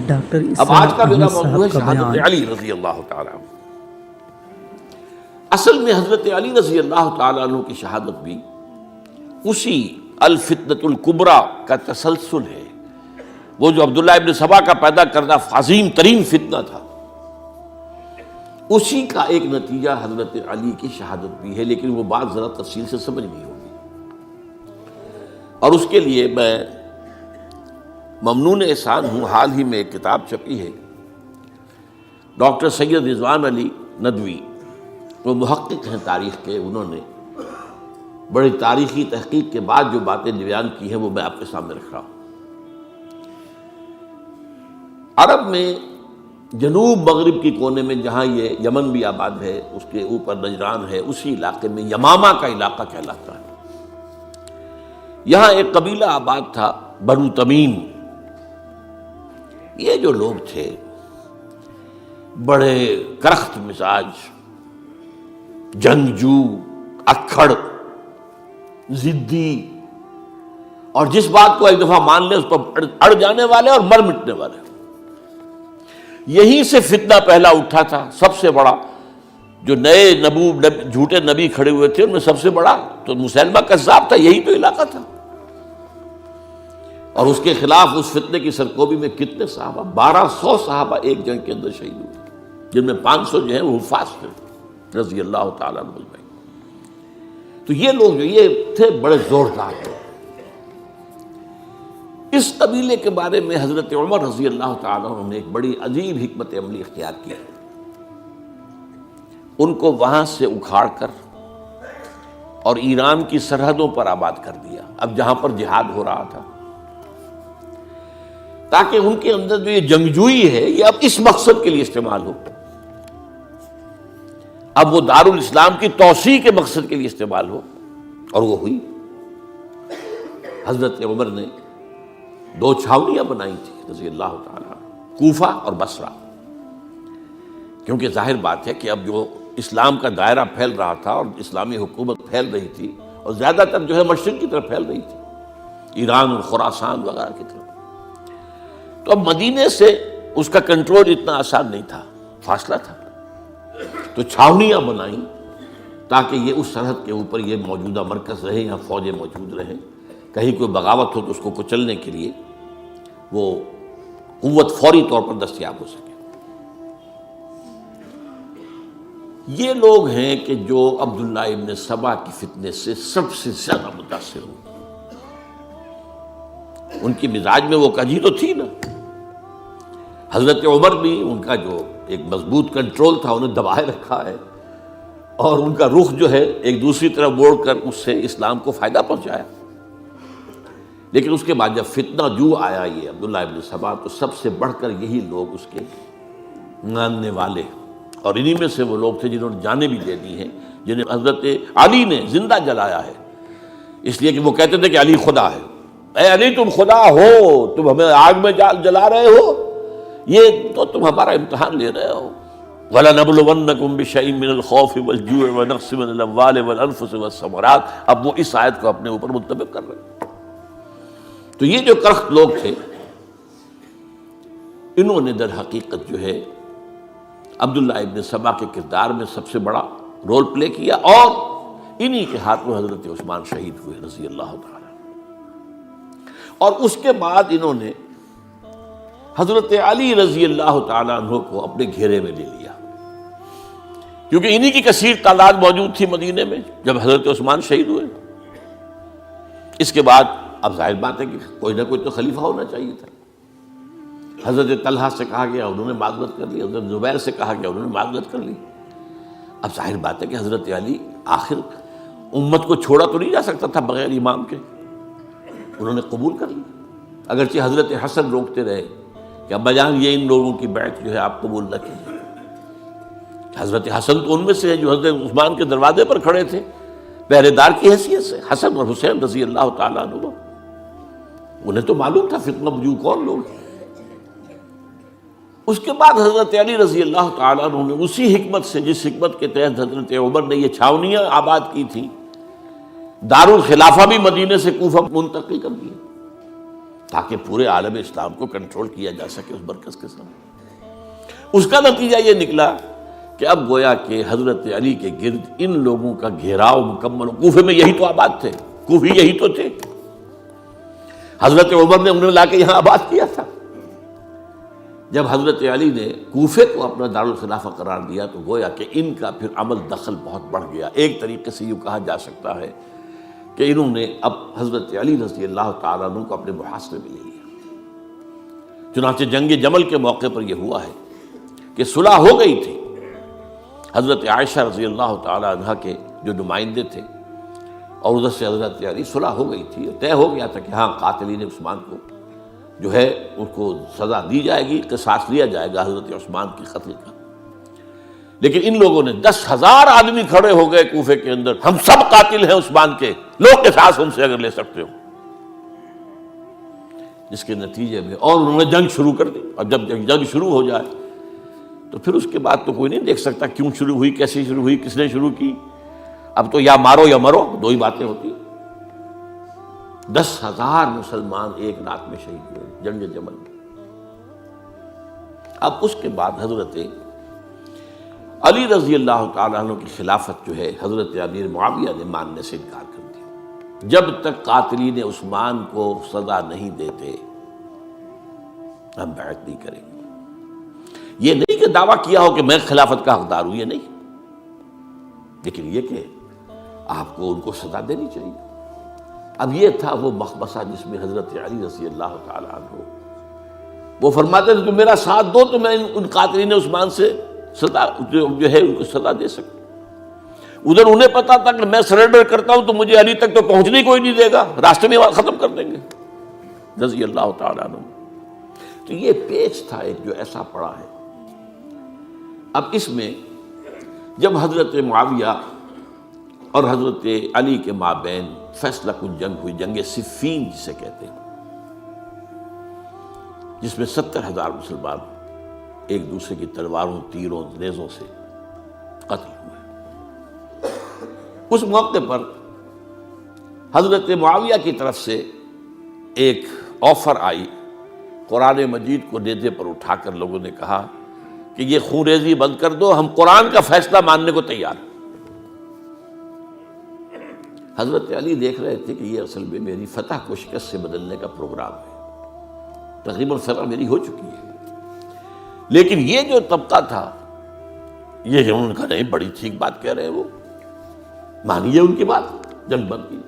Doctor اب آج کا میرا موضوع ہے شہادت علی رضی اللہ تعالیٰ عنہ۔ اصل میں حضرت علی رضی اللہ تعالیٰ عنہ کی شہادت بھی اسی الفتنۃ الکبریٰ کا تسلسل ہے۔ وہ جو عبداللہ ابن سبا کا پیدا کردہ عظیم ترین فتنہ تھا، اسی کا ایک نتیجہ حضرت علی کی شہادت بھی ہے، لیکن وہ بات ذرا تفصیل سے سمجھنی ہوگی۔ اور اس کے لیے میں ممنون احسان ہوں، حال ہی میں ایک کتاب چھپی ہے، ڈاکٹر سید رضوان علی ندوی، وہ محقق ہیں تاریخ کے، انہوں نے بڑی تاریخی تحقیق کے بعد جو باتیں بیان کی ہیں وہ میں آپ کے سامنے رکھ رہا ہوں۔ عرب میں جنوب مغرب کی کونے میں، جہاں یہ یمن بھی آباد ہے، اس کے اوپر نجران ہے، اسی علاقے میں یمامہ کا علاقہ کہلاتا ہے۔ یہاں ایک قبیلہ آباد تھا، بنو تمیم۔ یہ جو لوگ تھے بڑے کرخت مزاج، جنگجو، اکھڑ، ضدی، اور جس بات کو ایک دفعہ مان لے اس پر اڑ جانے والے اور مر مٹنے والے۔ یہیں سے فتنہ پہلا اٹھا تھا، سب سے بڑا جو نئے جھوٹے نبی کھڑے ہوئے تھے ان میں سب سے بڑا تو مسیلمہ کذاب تھا، یہی تو علاقہ تھا۔ اور اس کے خلاف اس فتنے کی سرکوبی میں کتنے صحابہ، 1200 صحابہ ایک جنگ کے اندر شہید ہوئے، جن میں 500 جو ہیں وہ حفاظ تھے رضی اللہ تعالیٰ عنہ اجمعین۔ تو یہ لوگ جو یہ تھے بڑے زوردار تھے۔ اس قبیلے کے بارے میں حضرت عمر رضی اللہ تعالیٰ عنہ نے ایک بڑی عجیب حکمت عملی اختیار کی۔ ان کو وہاں سے اکھاڑ کر اور ایران کی سرحدوں پر آباد کر دیا، اب جہاں پر جہاد ہو رہا تھا، تاکہ ان کے اندر جو یہ جنگجوئی ہے یہ اب اس مقصد کے لیے استعمال ہو، اب وہ دارالاسلام کی توسیع کے مقصد کے لیے استعمال ہو، اور وہ ہوئی۔ حضرت عمر نے 2 چھاونیاں بنائی تھی رضی اللہ تعالیٰ، کوفہ اور بصرہ، کیونکہ ظاہر بات ہے کہ اب جو اسلام کا دائرہ پھیل رہا تھا اور اسلامی حکومت پھیل رہی تھی، اور زیادہ تر جو ہے مشرق کی طرف پھیل رہی تھی، ایران اور خراسان وغیرہ کی طرف، تو اب مدینے سے اس کا کنٹرول اتنا آسان نہیں تھا، فاصلہ تھا، تو چھاونیاں بنائیں تاکہ یہ اس سرحد کے اوپر یہ موجودہ مرکز رہے، یہاں فوجیں موجود رہیں، کہیں کوئی بغاوت ہو تو اس کو کچلنے کے لیے وہ قوت فوری طور پر دستیاب ہو سکے۔ یہ لوگ ہیں کہ جو عبداللہ ابن سبا کی فتنے سے سب سے زیادہ متاثر ہوئے۔ ان کی مزاج میں وہ کجی تو تھی نا۔ حضرت عمر بھی ان کا جو ایک مضبوط کنٹرول تھا انہیں دبائے رکھا ہے، اور ان کا رخ جو ہے ایک دوسری طرف موڑ کر اس سے اسلام کو فائدہ پہنچایا۔ لیکن اس کے بعد جب فتنہ جو آیا یہ عبداللہ ابن سبا، تو سب سے بڑھ کر یہی لوگ اس کے ماننے والے، اور انہی میں سے وہ لوگ تھے جنہوں نے جانیں بھی دے دی ہیں، جنہیں حضرت علی نے زندہ جلایا ہے، اس لیے کہ وہ کہتے تھے کہ علی خدا ہے۔ اے علی تم خدا ہو، تم ہمیں آگ میں جلا رہے ہو، یہ تو تم ہمارا امتحان لے رہے ہو۔ وَلَنَبْلُوَنَّكُمْ بِشَيْءٍ مِّنَ الْخَوْفِ وَالْجُوعِ وَنَقْصٍ مِّنَ الْأَمْوَالِ وَالْأَنفُسِ وَالثَّمَرَاتِ، اب وہ اس آیت کو اپنے اوپر منطبق کر رہے ہیں۔ تو یہ جو کرخت لوگ تھے، انہوں نے در حقیقت جو ہے عبداللہ ابن سبا کے کردار میں سب سے بڑا رول پلے کیا، اور انہی کے ہاتھوں حضرت عثمان شہید ہوئے رضی اللہ تعالیٰ۔ اور اس کے بعد انہوں نے حضرت علی رضی اللہ تعالیٰ عنہ کو اپنے گھیرے میں لے لیا، کیونکہ انہی کی کثیر تعداد موجود تھی مدینے میں جب حضرت عثمان شہید ہوئے۔ اس کے بعد اب ظاہر بات ہے کہ کوئی نہ کوئی تو خلیفہ ہونا چاہیے تھا۔ حضرت طلحہ سے کہا گیا، انہوں نے معذرت کر لی، حضرت زبیر سے کہا گیا، انہوں نے معذرت کر لی۔ اب ظاہر بات ہے کہ حضرت علی آخر امت کو چھوڑا تو نہیں جا سکتا تھا بغیر امام کے، انہوں نے قبول کر لی، اگرچہ حضرت حسن روکتے رہے کہ ابا جان یہ ان لوگوں کی بیعت جو ہے آپ قبول نہ کیجیے۔ حضرت حسن تو ان میں سے ہیں جو حضرت عثمان کے دروازے پر کھڑے تھے پہرے دار کی حیثیت سے، حسن اور حسین رضی اللہ تعالیٰ عنہ، انہیں تو معلوم تھا فتنہ جو کون لوگ ہیں۔ اس کے بعد حضرت علی رضی اللہ تعالیٰ عنہ نے اسی حکمت سے، جس حکمت کے تحت حضرت عمر نے یہ چھاونیاں آباد کی تھی، دارالخلافہ بھی مدینے سے کوفہ منتقل کر دیا، تاکہ پورے عالم اسلام کو کنٹرول کیا جا سکے اس مرکز کے ساتھ۔ اس کا نتیجہ یہ نکلا کہ اب گویا کہ حضرت علی کے گرد ان لوگوں کا گھیراؤ مکمل، کوفے میں یہی تو آباد تھے، کوفی یہی تو تھے، حضرت عمر نے انہیں لا کے یہاں آباد کیا تھا۔ جب حضرت علی نے کوفے کو اپنا دارالخلافہ قرار دیا تو گویا کہ ان کا پھر عمل دخل بہت بڑھ گیا۔ ایک طریقے سے یوں کہا جا سکتا ہے کہ انہوں نے اب حضرت علی رضی اللہ تعالیٰ عنہ کو اپنے محاصرے میں لے لیا۔ چنانچہ جنگ جمل کے موقع پر یہ ہوا ہے کہ صلح ہو گئی تھی، حضرت عائشہ رضی اللہ تعالیٰ عنہ کے جو نمائندے تھے اور ادھر سے حضرت علی، صلح ہو گئی تھی، طے ہو گیا تھا کہ ہاں قاتلین عثمان کو جو ہے ان کو سزا دی جائے گی، قصاص لیا جائے گا حضرت عثمان کی قتل کا۔ لیکن ان لوگوں نے 10,000 آدمی کھڑے ہو گئے کوفے کے اندر، ہم سب قاتل ہیں عثمان کے، لو قصاص ہم سے اگر لے سکتے ہو، جس کے نتیجے میں اور انہوں نے جنگ شروع کر دی۔ اور جب جنگ شروع ہو جائے تو پھر اس کے بعد تو کوئی نہیں دیکھ سکتا کیوں شروع ہوئی، کیسے شروع ہوئی، کس نے شروع کی۔ اب تو یا مارو یا مرو، دو ہی باتیں ہوتی۔ 10,000 مسلمان ایک رات میں شہید ہوئے جنگ جمل میں۔ اب اس کے بعد حضرت علی رضی اللہ تعالیٰ عنہ کی خلافت جو ہے حضرت امیر معاویہ نے ماننے سے انکار کر دیا۔ جب تک قاتلین عثمان کو سزا نہیں دیتے ہم بیعت نہیں کریں گے۔ یہ نہیں کہ دعویٰ کیا ہو کہ میں خلافت کا حقدار ہوں، یہ نہیں، لیکن یہ کہ آپ کو ان کو سزا دینی چاہیے۔ اب یہ تھا وہ مخمصہ جس میں حضرت علی رضی اللہ تعالیٰ عنہ وہ فرماتے تھے تو میرا ساتھ دو تو میں ان قاتلین عثمان سے سزا جو ہے ان کو سزا دے سکوں۔ ادھر انہیں پتا تھا کہ میں سرنڈر کرتا ہوں تو مجھے علی تک تو پہنچنے کوئی نہیں دے گا، راستے میں ختم کر دیں گے رضی اللہ تعالیٰ عنہ۔ تو یہ پیچ تھا ایک جو ایسا پڑا ہے۔ اب اس میں جب حضرت معاویہ اور حضرت علی کے مابین فیصلہ کن جنگ ہوئی، جنگ صفین جسے کہتے ہیں، جس میں 70,000 مسلمان ایک دوسرے کی تلواروں، تیروں، نیزوں سے قتل ہوئے۔ اس موقع پر حضرت معاویہ کی طرف سے ایک آفر آئی، قرآن مجید کو نیزے پر اٹھا کر لوگوں نے کہا کہ یہ خون ریزی بند کر دو، ہم قرآن کا فیصلہ ماننے کو تیار ہیں۔ حضرت علی دیکھ رہے تھے کہ یہ اصل میں میری فتح کو شکست سے بدلنے کا پروگرام ہے، تقریباً فتح میری ہو چکی ہے، لیکن یہ جو طبقہ تھا یہ انہوں نے کہا نہیں بڑی ٹھیک بات کہہ رہے ہیں، وہ مانیے ان کی بات، جنگ بند کی۔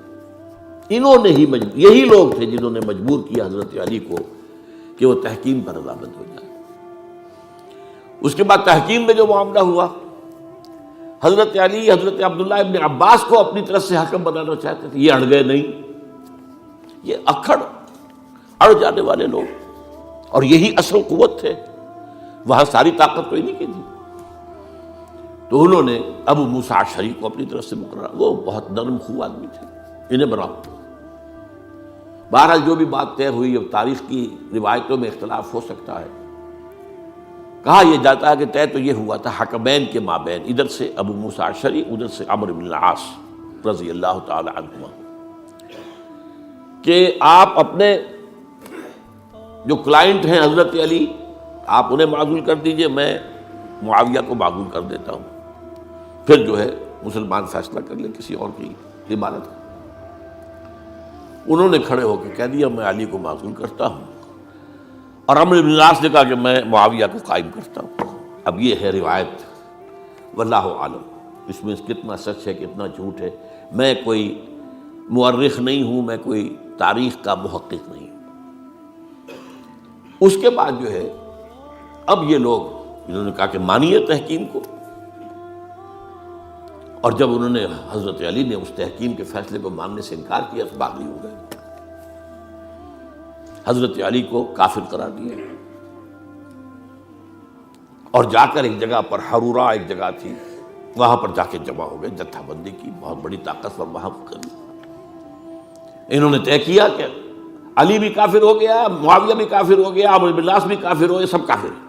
انہوں نے ہی یہی لوگ تھے جنہوں نے مجبور کیا حضرت علی کو کہ وہ تحکیم پر رضامند ہو جائے۔ اس کے بعد تحکیم میں جو معاملہ ہوا، حضرت علی حضرت عبداللہ ابن عباس کو اپنی طرف سے حکم بنانا چاہتے تھے، یہ اڑ گئے نہیں۔ یہ اڑ جانے والے لوگ، اور یہی اصل قوت تھے، وہاں ساری طاقت تو انہیں کی تھی۔ تو انہوں نے ابو موسیٰ اشعری کو اپنی طرف سے مقررہ، وہ بہت نرم خو آدمی تھے، انہیں بناؤ۔ بہرحال جو بھی بات طے ہوئی، اب تاریخ کی روایتوں میں اختلاف ہو سکتا ہے، کہا یہ جاتا ہے کہ طے تو یہ ہوا تھا حکمین کے مابین، ادھر سے ابو موسیٰ اشعری، ادھر سے عمرو بن العاص رضی اللہ تعالی عنہما، کہ آپ اپنے جو کلائنٹ ہیں حضرت علی آپ انہیں معزول کر دیجئے، میں معاویہ کو معزول کر دیتا ہوں، پھر جو ہے مسلمان فیصلہ کر لیں کسی اور کی عبادت کا۔ انہوں نے کھڑے ہو کے کہہ دیا میں علی کو معزول کرتا ہوں، اور عمرو بن العاص نے کہا کہ میں معاویہ کو قائم کرتا ہوں۔ اب یہ ہے روایت، واللہ عالم اس میں کتنا سچ ہے کتنا جھوٹ ہے، میں کوئی مورخ نہیں ہوں، میں کوئی تاریخ کا محقق نہیں ہوں۔ اس کے بعد جو ہے اب یہ لوگ انہوں نے کہا کہ مانیے تحکیم کو، اور جب انہوں نے حضرت علی نے اس تحکیم کے فیصلے کو ماننے سے انکار کیا تو باغی ہو گئے، حضرت علی کو کافر قرار دیا، اور جا کر ایک جگہ پر حرورہ ایک جگہ تھی وہاں پر جا کے جمع ہو گئے، جتھا بندی کی، بہت بڑی طاقت پر وہاں کری۔ انہوں نے طے کیا کہ علی بھی کافر ہو گیا، معاویہ بھی کافر ہو گیا، عمرو بن العاص بھی کافر ہو گئے، سب کافر ہیں۔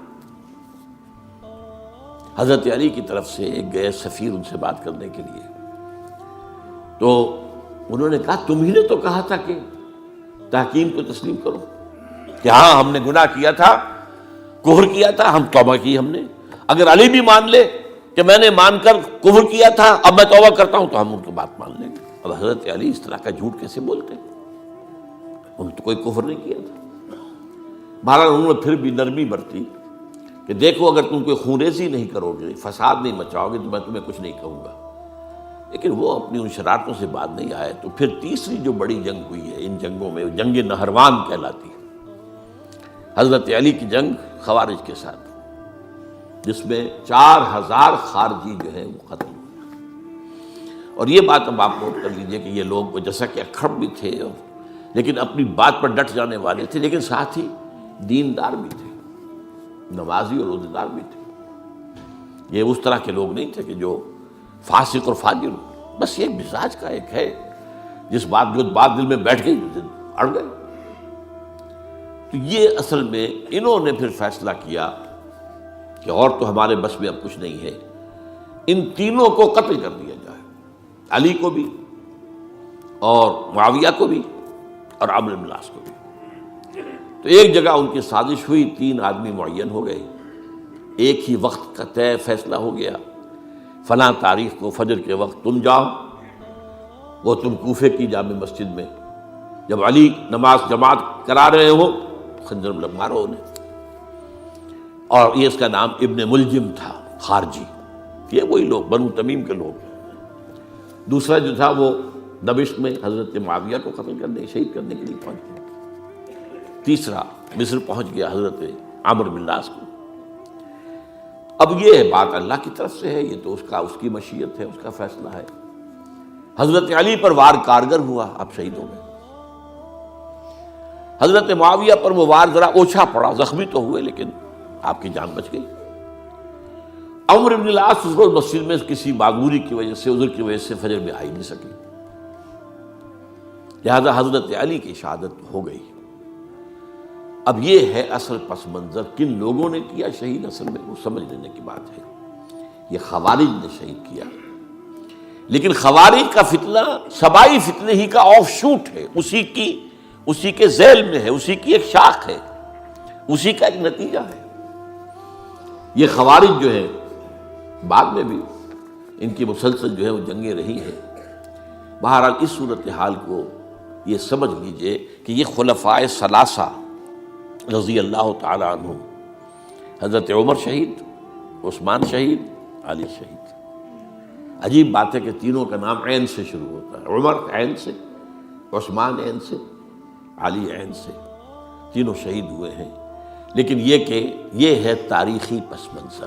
حضرت علی کی طرف سے ایک گئے سفیر ان سے بات کرنے کے لیے، تو انہوں نے کہا تم ہی نے تو کہا تھا کہ تحکیم کو تسلیم کرو، کہ ہاں ہم نے گناہ کیا تھا، کفر کیا تھا، ہم توبہ کی ہم نے. اگر علی بھی مان لے کہ میں نے مان کر کفر کیا تھا اب میں توبہ کرتا ہوں تو ہم ان کی بات مان لیں گے. اب حضرت علی اس طرح کا جھوٹ کیسے بولتے؟ انہوں نے تو کوئی کفر نہیں کیا تھا. بہرحال انہوں نے پھر بھی نرمی برتی کہ دیکھو اگر تم کوئی خونریزی نہیں کرو گے، فساد نہیں مچاؤ گے تو میں تمہیں کچھ نہیں کہوں گا. لیکن وہ اپنی ان شرارتوں سے بعد نہیں آئے. تو پھر تیسری جو بڑی جنگ ہوئی ہے ان جنگوں میں، جنگ نہروان کہلاتی ہے، حضرت علی کی جنگ خوارج کے ساتھ، جس میں 4000 خارجی جو ہیں وہ قتل ہوئے. اور یہ بات اب آپ نوٹ کر لیجئے کہ یہ لوگ جیسا کہ اکھڑ بھی تھے لیکن اپنی بات پر ڈٹ جانے والے تھے، لیکن ساتھ ہی دیندار بھی تھے، نمازی اور روزہ دار بھی تھے. یہ اس طرح کے لوگ نہیں تھے کہ جو فاسق اور فاجر ہو. بس یہ مزاج کا ایک ہے، جس بات دل میں بیٹھ گئی اڑ گئے. تو یہ اصل میں انہوں نے پھر فیصلہ کیا کہ اور تو ہمارے بس میں اب کچھ نہیں ہے، ان تینوں کو قتل کر دیا جائے، علی کو بھی اور معاویہ کو بھی اور عمرو بن العاص کو بھی. تو ایک جگہ ان کی سازش ہوئی، 3 آدمی معین ہو گئے، ایک ہی وقت کا طے فیصلہ ہو گیا، فلاں تاریخ کو فجر کے وقت تم جاؤ، وہ تم کوفے کی جامع مسجد میں، جب علی نماز جماعت کرا رہے ہو خنجر مارو انہیں. اور یہ اس کا نام ابن ملجم تھا، خارجی. یہ وہی لوگ بنو تمیم کے لوگ. دوسرا جو تھا وہ دمشق میں حضرت معاویہ کو قتل کرنے، شہید کرنے کے لیے پہنچ گیا. تیسرا مصر پہنچ گیا حضرت عمرو بن العاص کو. اب یہ بات اللہ کی طرف سے ہے، یہ تو اس کی مشیت ہے، اس کا فیصلہ ہے. حضرت علی پر وار کارگر ہوا، اب شہید ہو گئے. حضرت معاویہ پر وہ وار ذرا اوچھا پڑا، زخمی تو ہوئے لیکن آپ کی جان بچ گئی. عمرو بن العاص اس روز مسجد میں کسی معذوری کی وجہ سے، عذر کی وجہ سے فجر میں آئی نہیں سکی، لہذا حضرت علی کی شہادت ہو گئی. اب یہ ہے اصل پس منظر، کن لوگوں نے کیا شہید، اصل میں وہ سمجھ لینے کی بات ہے. یہ خوارج نے شہید کیا، لیکن خوارج کا فتنہ سبائی فتنے ہی کا آف شوٹ ہے، اسی کے ذیل میں ہے، اسی کی ایک شاخ ہے، اسی کا ایک نتیجہ ہے. یہ خوارج جو ہے بعد میں بھی ان کی مسلسل جو ہے وہ جنگیں رہی ہیں. بہرحال اس صورتحال کو یہ سمجھ لیجئے کہ یہ خلفائے ثلاثہ رضی اللہ تعالی عنہ، حضرت عمر شہید، عثمان شہید، علی شہید. عجیب بات ہے کہ تینوں کا نام عین سے شروع ہوتا ہے، عمر عین سے، عثمان عین سے، علی عین سے. تینوں شہید ہوئے ہیں. لیکن یہ کہ یہ ہے تاریخی پس منظر.